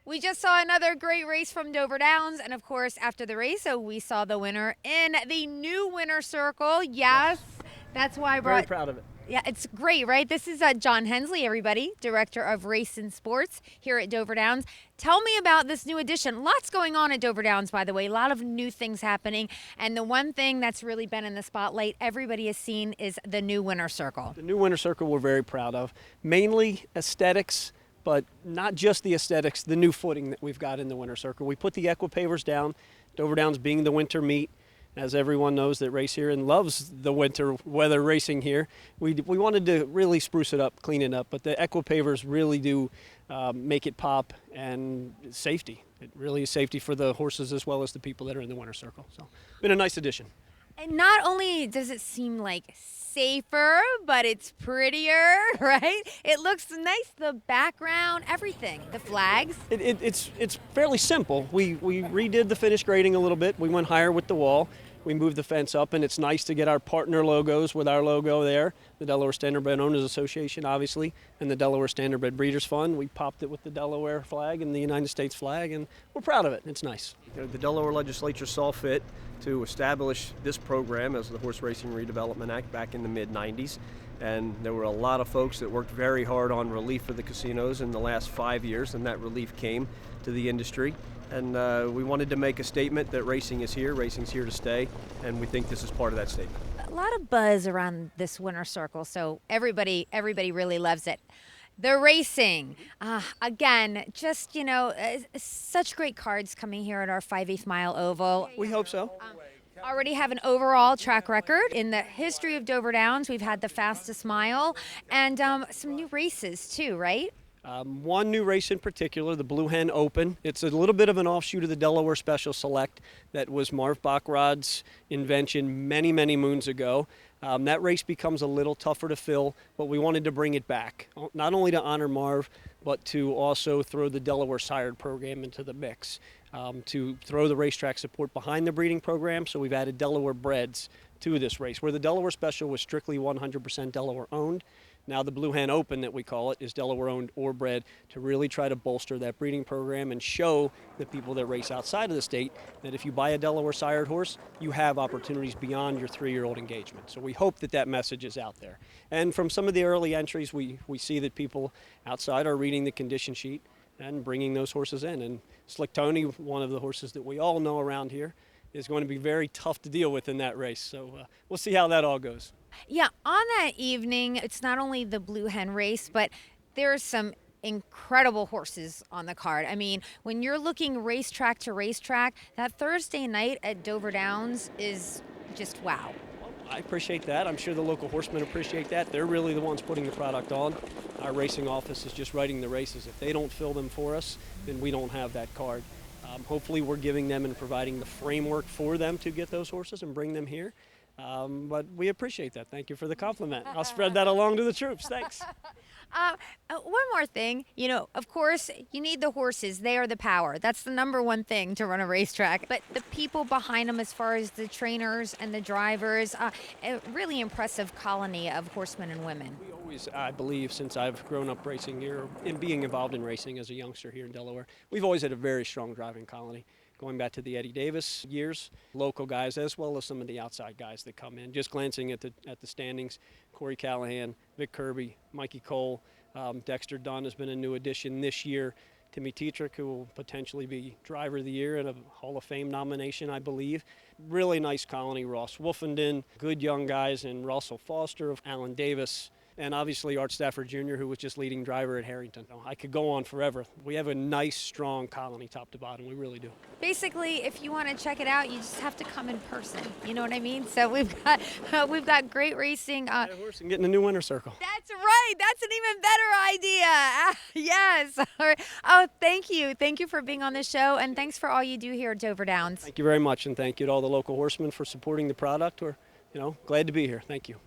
We just saw another great race from Dover Downs, and of course, after the race, we saw the winner in the new winner circle. Yes, that's why I brought. Very proud of it. Yeah, it's great, right? This is John Hensley, everybody, Director of Race and Sports here at Dover Downs. Tell me about this new addition. Lots going on at Dover Downs, by the way. A lot of new things happening. And the one thing that's really been in the spotlight everybody has seen is the new winner circle. The new winner circle we're very proud of. Mainly aesthetics, but not just the aesthetics, the new footing that we've got in the winter circle. We put the equipavers down, Dover Downs being the winter meet. As everyone knows that race here and loves the winter weather racing here, we wanted to really spruce it up, clean it up, but the equipavers really do make it pop, and safety. It really is safety for the horses as well as the people that are in the winter circle. So, been a nice addition. And not only does it seem like safer, but it's prettier, right? It looks nice, the background, everything, the flags. It's fairly simple. We redid the finish grading a little bit. We went higher with the wall. We moved the fence up, and it's nice to get our partner logos with our logo there, the Delaware Standardbred Owners Association, obviously, and the Delaware Standardbred Breeders Fund. We popped it with the Delaware flag and the United States flag, and we're proud of it. It's nice. The Delaware legislature saw fit to establish this program as the Horse Racing Redevelopment Act back in the mid-90s. And there were a lot of folks that worked very hard on relief for the casinos in the last 5 years, and that relief came to the industry. And we wanted to make a statement that racing's here to stay, and we think this is part of that statement. A lot of buzz around this winter circle, so everybody really loves it. The racing, again, just, such great cards coming here at our 5/8 mile oval. We hope so. Already have an overall track record. In the history of Dover Downs, we've had the fastest mile and some new races too, right? One new race in particular, the Blue Hen Open. It's a little bit of an offshoot of the Delaware Special Select that was Marv Bachrad's invention many, many moons ago. That race becomes a little tougher to fill, but we wanted to bring it back, not only to honor Marv, but to also throw the Delaware Sired program into the mix, to throw the racetrack support behind the breeding program. So we've added Delaware breds to this race, where the Delaware Special was strictly 100% Delaware owned. Now the Blue Hen Open, that we call it, is Delaware owned or bred, to really try to bolster that breeding program and show the people that race outside of the state that if you buy a Delaware sired horse, you have opportunities beyond your 3-year-old engagement. So we hope that that message is out there. And from some of the early entries, we see that people outside are reading the condition sheet and bringing those horses in. And Slick Tony, one of the horses that we all know around here, is going to be very tough to deal with in that race. So we'll see how that all goes. Yeah, on that evening, it's not only the Blue Hen race, but there's some incredible horses on the card. I mean, when you're looking racetrack to racetrack, that Thursday night at Dover Downs is just wow. I appreciate that. I'm sure the local horsemen appreciate that. They're really the ones putting the product on. Our racing office is just writing the races. If they don't fill them for us, then we don't have that card. Hopefully we're giving them and providing the framework for them to get those horses and bring them here. But we appreciate that. Thank you for the compliment. I'll spread that along to the troops. Thanks. One more thing, of course, you need the horses. They are the power. That's the number one thing to run a racetrack. But the people behind them, as far as the trainers and the drivers, a really impressive colony of horsemen and women. We always, I believe, since I've grown up racing here and being involved in racing as a youngster here in Delaware, we've always had a very strong driving colony. Going back to the Eddie Davis years, local guys as well as some of the outside guys that come in. Just glancing at the standings, Corey Callahan, Vic Kirby, Mikey Cole, Dexter Dunn has been a new addition this year. Timmy Tetrick, who will potentially be Driver of the Year and a Hall of Fame nomination, I believe. Really nice colony. Ross Wolfenden, good young guys, and Russell Foster, Alan Davis, and obviously Art Stafford Jr., who was just leading driver at Harrington. I could go on forever. We have a nice, strong colony top to bottom. We really do. Basically, if you want to check it out, you just have to come in person. You know what I mean? So we've got great racing. Horse and getting a new winner circle. That's right. That's an even better idea. Yes. Oh, thank you. Thank you for being on the show, and thanks for all you do here at Dover Downs. Thank you very much, and thank you to all the local horsemen for supporting the product. We're glad to be here. Thank you.